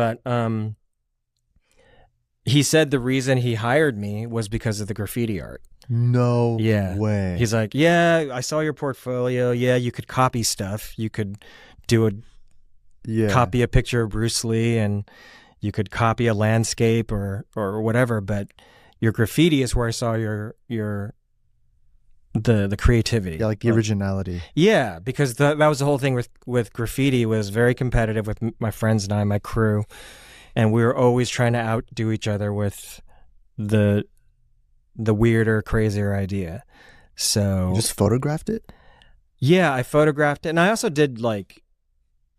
But he said the reason he hired me was because of the graffiti art. No Yeah. way. He's like, yeah, I saw your portfolio. Yeah, you could copy stuff. You could copy a picture of Bruce Lee, and you could copy a landscape or whatever. But your graffiti is where I saw the creativity. Yeah, like the originality. Yeah, because that was the whole thing with graffiti. Was very competitive with my friends and I, my crew, and we were always trying to outdo each other with the weirder, crazier idea. So you just photographed it? Yeah, I photographed it, and I also did like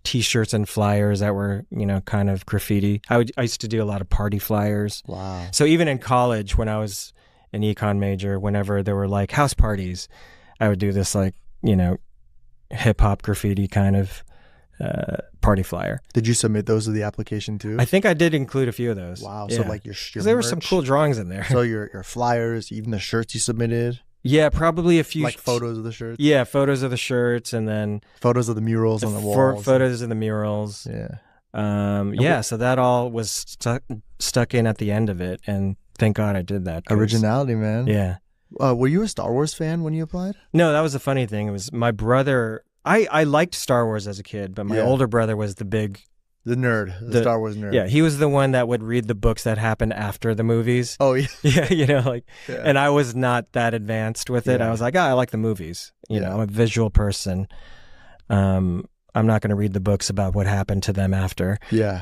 T-shirts and flyers that were, kind of graffiti. I used to do a lot of party flyers. Wow. So even in college, when I was an econ major, whenever there were like house parties, I would do this like, hip hop graffiti kind of party flyer. Did you submit those to the application too? I think I did include a few of those. Wow. Yeah. So like your there were some cool drawings in there. So your flyers, even the shirts you submitted? Yeah, probably a few. Like photos of the shirts? Yeah, photos of the shirts, and then photos of the murals on the walls. Photos of the murals. Yeah. So that all was stuck in at the end of it, and thank God I did that. Originality, man. Yeah. Were you a Star Wars fan when you applied? No, that was the funny thing. It was my brother. I liked Star Wars as a kid, but my older brother was the nerd, the Star Wars nerd. Yeah, he was the one that would read the books that happened after the movies. Oh, yeah. Yeah, and I was not that advanced with it. I was like, I like the movies. I'm a visual person. I'm not going to read the books about what happened to them after. Yeah.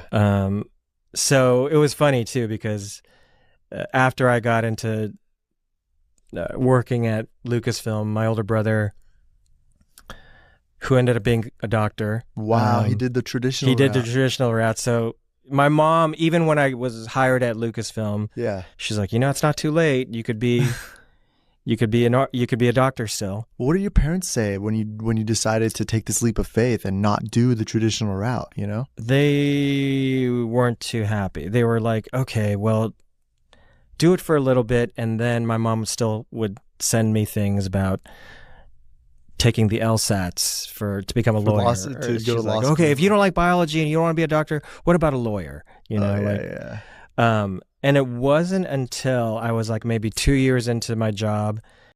So it was funny too, because after I got into working at Lucasfilm, my older brother, who ended up being a doctor. Wow, he did the traditional route. He did the traditional route. So my mom, even when I was hired at Lucasfilm, she's like, it's not too late. You could be a doctor still. What did your parents say when you decided to take this leap of faith and not do the traditional route, They weren't too happy. They were like, okay, well, do it for a little bit. And then my mom still would send me things about taking the LSATs to become a lawyer. To go to law school. Okay, if you don't like biology and you don't want to be a doctor, what about a lawyer? And it wasn't until I was like maybe 2 years into my job